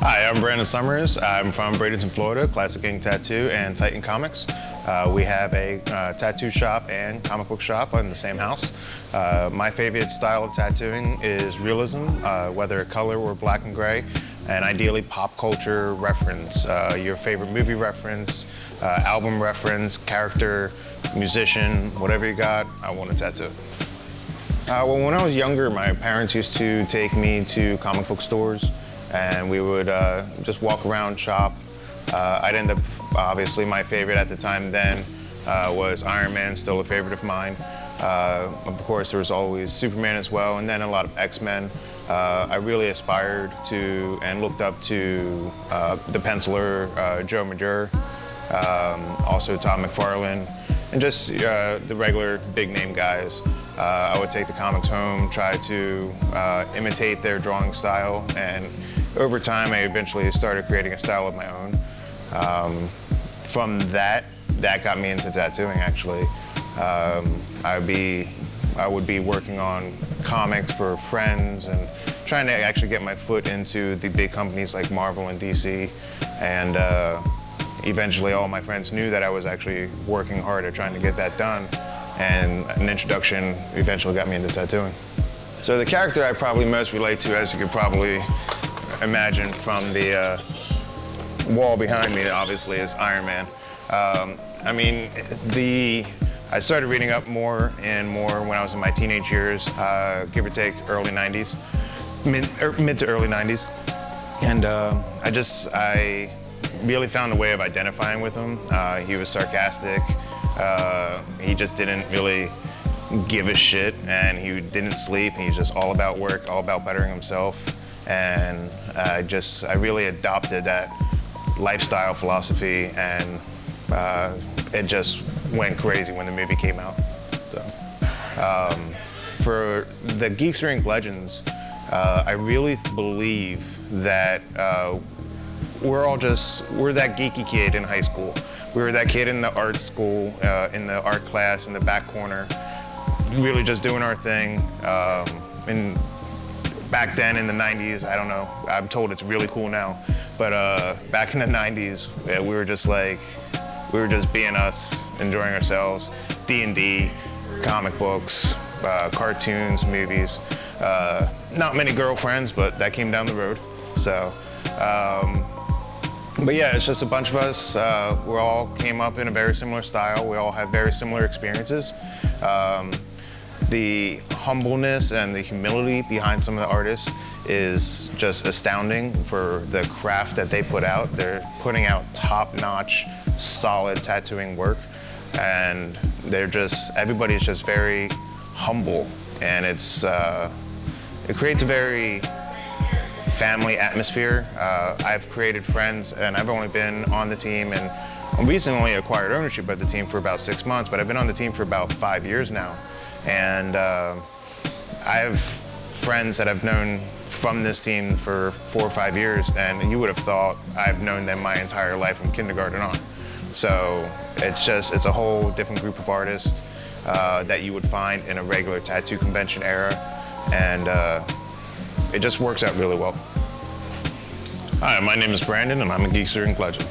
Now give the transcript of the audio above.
Hi, I'm Brandon Sommers. I'm from Bradenton, Florida, Classic Ink Tattoo and Titan Comics. We have a tattoo shop and comic book shop in the same house. My favorite style of tattooing is realism, whether color or black and gray, and ideally pop culture reference, your favorite movie reference, album reference, character, musician, whatever you got, I want a tattoo. Well, when I was younger, my parents used to take me to comic book stores, and we would just walk around, shop. I'd end up, obviously, my favorite at the time then was Iron Man, still a favorite of mine. Of course, there was always Superman as well, and then a lot of X-Men. I really aspired to and looked up to the penciler, Joe Madur, also Todd McFarlane, and just the regular big name guys. I would take the comics home, try to imitate their drawing style, and over time I eventually started creating a style of my own. From that got me into tattooing actually. I would be working on comics for friends and trying to actually get my foot into the big companies like Marvel and DC, and eventually all my friends knew that I was actually working hard at trying to get that done, and an introduction eventually got me into tattooing. So the character I probably most relate to, as you could probably imagine from the wall behind me, obviously, is Iron Man. I mean, I started reading up more and more when I was in my teenage years, give or take early 90s, mid to early 90s. And I really found a way of identifying with him. He was sarcastic. He just didn't really give a shit, and he didn't sleep. He was just all about work, all about bettering himself. And I really adopted that lifestyle philosophy, and it just went crazy when the movie came out. So, for the Geekster Ink Legends, I really believe that we're that geeky kid in high school. We were that kid in the art school, in the art class, in the back corner, really just doing our thing. And back then in the 90s, I don't know, I'm told it's really cool now, but back in the 90s, we were just being us, enjoying ourselves. D&D, comic books, cartoons, movies. Not many girlfriends, but that came down the road. So, but yeah, it's just a bunch of us. We all came up in a very similar style. We all have very similar experiences. The humbleness and the humility behind some of the artists is just astounding for the craft that they put out. They're putting out top-notch, solid tattooing work, and everybody's just very humble, and it creates a very family atmosphere. I've created friends, and I've only been on the team and recently acquired ownership of the team for about 6 months, but I've been on the team for about 5 years now. And I have friends that I've known from this team for 4 or 5 years, and you would have thought I've known them my entire life from kindergarten on. So it's a whole different group of artists that you would find in a regular tattoo convention era, and it just works out really well. Hi, my name is Brandon, and I'm a Geekster Ink Legend.